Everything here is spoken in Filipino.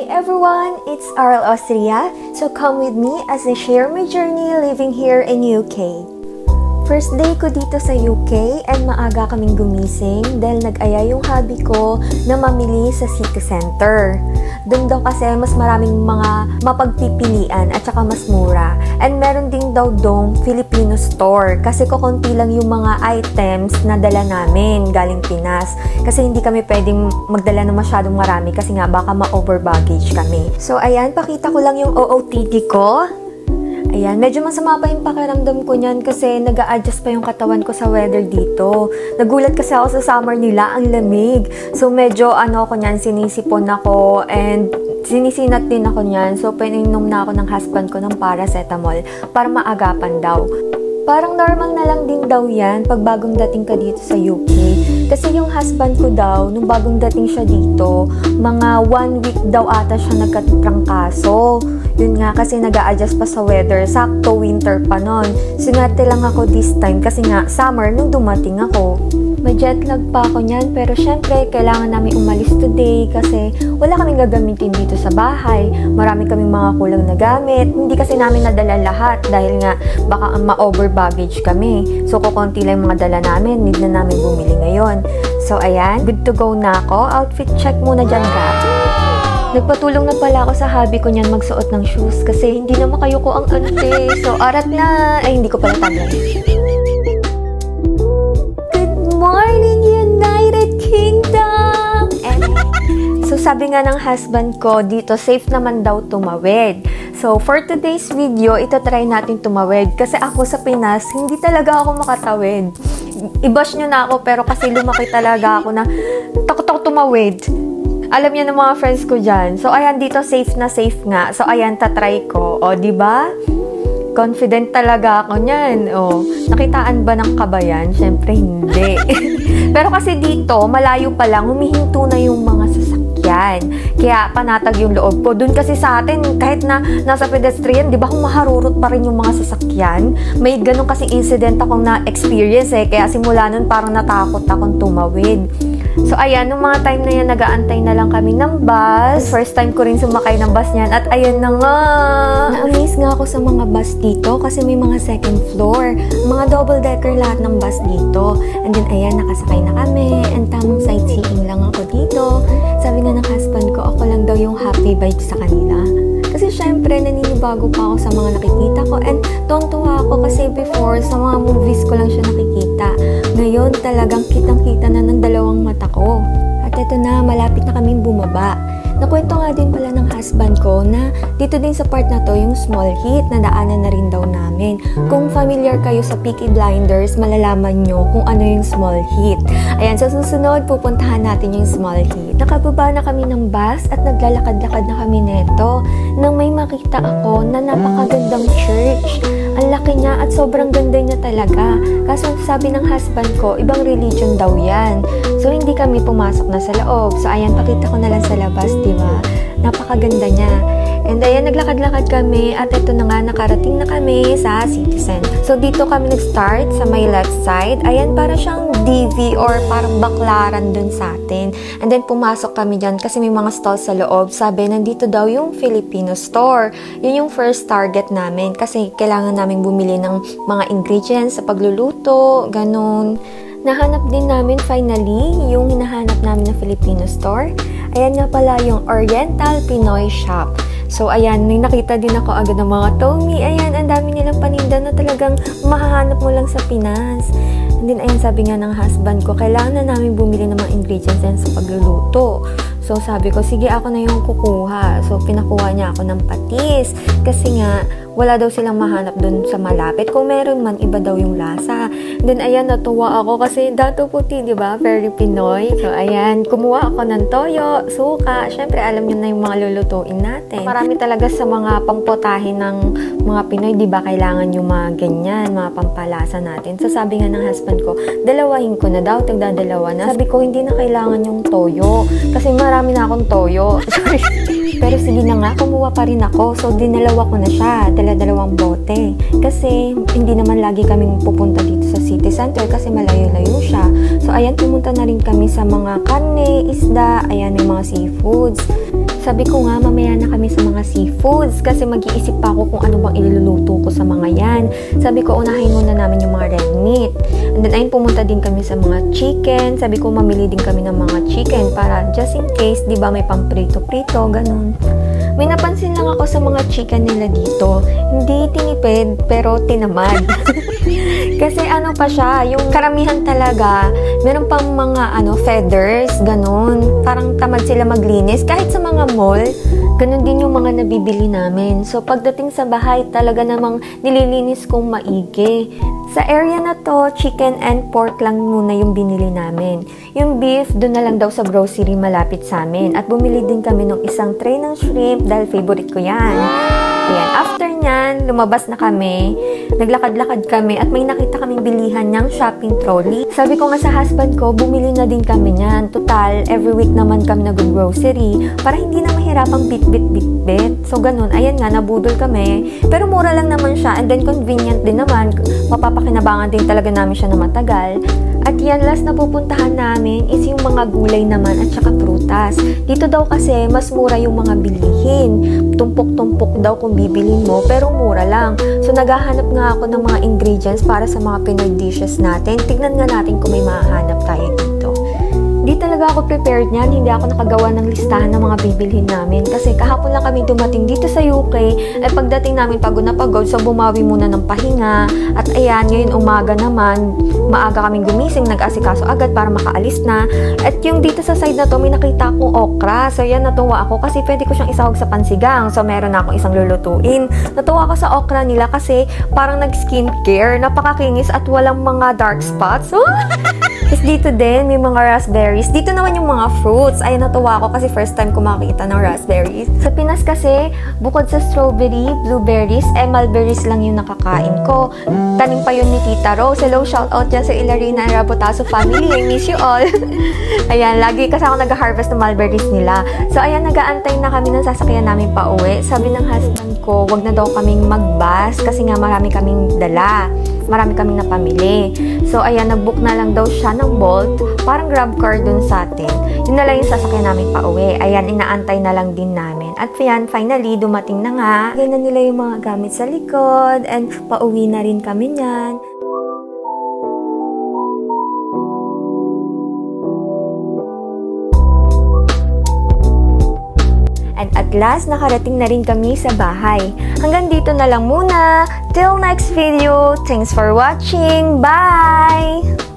Hi everyone, it's Arl Austria. So come with me as I share my journey living here in UK. First day ko dito sa UK and maaga kaming gumising dahil nag-aya yung hubby ko na mamili sa city center. Doon daw kasi mas maraming mga mapagpipilian at saka mas mura. And meron din daw dong Filipino store kasi kukunti lang yung mga items na dala namin galing Pinas. Kasi hindi kami pwedeng magdala ng masyadong marami kasi nga baka ma-over baggage kami. So ayan, pakita ko lang yung OOTD ko. Ayan, medyo masama pa yung pakiramdam ko niyan kasi nag-a-adjust pa yung katawan ko sa weather dito. Nagulat kasi ako sa summer nila, ang lamig. So medyo ako niyan, sinisipon ako and sinisinat din ako niyan. So pininom na ako ng husband ko ng paracetamol para maagapan daw. Parang normal na lang din daw yan pag bagong dating ka dito sa UK. Kasi yung husband ko daw, nung bagong dating siya dito, mga 1 week daw ata siya nagkatrangkaso. Yun nga, kasi nag-a-adjust pa sa weather. Sakto winter pa nun. Sinwerte lang ako this time kasi nga summer nung dumating ako. May jet lag pa ako niyan, pero syempre kailangan namin umalis today kasi wala kaming gagamitin dito sa bahay. Marami kaming mga kulang na gamit. Hindi kasi namin nadala lahat dahil nga baka ma-over baggage kami. So kukunti lang yung mga dala namin, need na namin bumili ngayon. So ayan, good to go na ako. Outfit check muna dyan ka. Nagpatulong na pala ako sa hubby ko niyan magsuot ng shoes kasi hindi na makayuko ang ante. So arat na, ay hindi ko pala taglan. Morning, United Kingdom! So, sabi nga ng husband ko, dito safe naman daw tumawid. So, for today's video, itatry natin tumawid. Kasi ako sa Pinas, hindi talaga ako makatawid. I-bash nyo na ako, pero kasi lumaki talaga ako na takot ako tumawid. Alam niya ng mga friends ko dyan. So, ayan, dito safe na safe nga. So, ayan, tatry ko. O, diba? Confident talaga ako niyan. Oh, nakitaan ba ng kabayan? Syempre hindi. Pero kasi dito, malayo pa lang, humihinto na yung mga sasakyan. Kaya panatag yung loob ko. Doon kasi sa atin, kahit na nasa pedestrian, di ba kung maharurot pa rin yung mga sasakyan? May ganun kasi incident akong na-experience Kaya simula nun parang natakot akong tumawid. So ayan, nung mga time na yan, nag-aantay na lang kami ng bus. First time ko rin sumakay ng bus niyan. At ayan na nga. Na-amaze nga ako sa mga bus dito kasi may mga second floor. Mga double-decker lahat ng bus dito. And then ayan, nakasakay na kami. And tamang sightseeing lang ako dito. Sabi nga ng husband ko, ako lang daw yung happy vibes sa kanila. Kasi syempre, naninibago pa ako sa mga nakikita ko. And tontuwa ako kasi before, sa mga movies ko lang siya nakikita. Ngayon, talagang kitang-kita na ng dalawang mata ko. At eto na, malapit na kaming bumaba. Nakwento nga din pala ng husband ko na dito din sa part na to, yung Small Heath, na daanan na rin daw namin. Kung familiar kayo sa Peaky Blinders, malalaman nyo kung ano yung Small Heath. Ayan, sa susunod, pupuntahan natin yung Small Heath. Nakababa na kami ng bus at naglalakad-lakad na kami neto nang may makita ako na napakagandang church. Ang laki niya at sobrang ganda niya talaga. Kaso sabi ng husband ko, ibang religion daw yan. So hindi kami pumasok na sa loob. So ayan, pakita ko na lang sa labas, diba? Napakaganda niya. And ayan, naglakad-lakad kami at ito na nga, nakarating na kami sa City Center. So dito kami nag-start sa may left side. Ayan, para siyang DV or parang baklaran dun sa atin. And then pumasok kami dyan kasi may mga stalls sa loob. Sabi, nandito daw yung Filipino store. Yun yung first target namin kasi kailangan namin bumili ng mga ingredients sa pagluluto, ganun. Nahanap din namin finally yung hinahanap namin na Filipino store. Ayan nga pala yung Oriental Pinoy Shop. So, ayan, may nakita din ako agad ng mga Tommy. Ayan, ang dami nilang paninda na talagang mahahanap mo lang sa Pinas. And then, ayan, sabi nga ng husband ko, kailangan na namin bumili ng mga ingredients yan sa pagluluto. So, sabi ko, sige, ako na yung kukuha. So, pinakuha niya ako ng patis. Kasi nga, wala daw silang mahanap dun sa malapit. Kung meron man, iba daw yung lasa. And then, ayan, natuwa ako kasi dato puti, di ba? Very Pinoy. So, ayan, kumuha ako ng toyo, suka. Syempre, alam niyo na yung mga lulutuin natin. Marami talaga sa mga pangpotahin ng mga Pinoy, di ba? Kailangan yung mga ganyan, mga pampalasa natin. So, sabi nga ng husband ko, dalawahin ko na daw, tagdadalawa na. Sabi ko, hindi na kailangan yung toyo. Kasi marami na akong toyo. Sorry. Pero sige na nga, kumuha pa rin ako. So, dinalawa ko na siya. Dala-dalawang bote. Kasi, hindi naman lagi kaming pupunta dito sa city center kasi malayo-layo siya. So, ayan, pumunta na rin kami sa mga karne, isda, ayan, may mga seafoods. Sabi ko nga, mamaya na kami sa mga seafoods kasi mag-iisip pa ako kung ano bang iluluto ko sa mga yan. Sabi ko, unahin muna namin yung mga red meat. And then, ayun, pumunta din kami sa mga chicken. Sabi ko, mamili din kami ng mga chicken para just in case, di ba, may pamprito-prito, ganun. May napansin lang ako sa mga chicken nila dito. Hindi tinipid, pero tinamad. Kasi ano pa siya, yung karamihan talaga, meron pang mga feathers, ganun. Parang tamad sila maglinis. Kahit sa mga mall, ganun din yung mga nabibili namin. So, pagdating sa bahay, talaga namang nililinis kong maigi. Sa area na to, chicken and pork lang muna yung binili namin. Yung beef, doon na lang daw sa grocery malapit sa amin. At bumili din kami ng isang tray ng shrimp dahil favorite ko yan. Ayan. After nyan, lumabas na kami. Naglakad-lakad kami at may nakita kaming bilihan ng shopping trolley. Sabi ko nga sa husband ko, bumili na din kami nyan. Total, every week naman kami nag-grocery para hindi na mahirapang bit-bit. So, ganun. Ayan nga, nabudol kami. Pero mura lang naman siya and then convenient din naman. Mapapakinabangan din talaga namin siya na matagal. At yan, last na pupuntahan namin is yung mga gulay naman at saka prutas. Dito daw kasi, mas mura yung mga bilihin. Tumpok-tumpok daw kung bibilin mo, pero mura lang. So, naghahanap nga ako ng mga ingredients para sa mga Pinoy dishes natin. Tignan nga natin kung may mahanap tayo dito. Di talaga ako prepared niyan. Hindi ako nakagawa ng listahan ng mga bibilhin namin. Kasi kahapon lang kami dumating dito sa UK. At pagdating namin pagod na pagod, so bumawi muna ng pahinga. At ayan, ngayon umaga naman, maaga kaming gumising, nag-asikaso agad para makaalis na. At yung dito sa side na to, may nakita akong okra. So yan, natuwa ako kasi pwede ko siyang isahog sa pansigang. So meron na akong isang lulutuin. Natuwa ako sa okra nila kasi parang nag-skincare, napakakinis at walang mga dark spots. Tapos dito din, may mga raspberries. Dito naman yung mga fruits. Ay, natuwa ako kasi first time ko makikita ng raspberries. Sa Pinas kasi, bukod sa strawberry, blueberries, mulberries lang yung nakakain ko. Tanim pa yun ni Tita Rose. Hello, shout out dyan sa Ilarina and Rabotaso family. I miss you all. Ayan, lagi kasi ako nag-harvest ng mulberries nila. So, ayan, nag-aantay na kami ng sasakyan namin pa uwi. Sabi ng husband ko, wag na daw kaming mag-bus kasi nga marami kaming dala. Marami kaming napamili. So, ayan, nag-book na lang daw siya ng Bolt. Parang grab car dun sa atin. Yun na lang yung sasakyan namin pa uwi. Ayan, inaantay na lang din namin. At yan, finally, dumating na nga. Lagay na nila yung mga gamit sa likod. And pauwi na rin kami niyan. And at last, nakarating na rin kami sa bahay. Hanggang dito na lang muna. Till next video. Thanks for watching. Bye!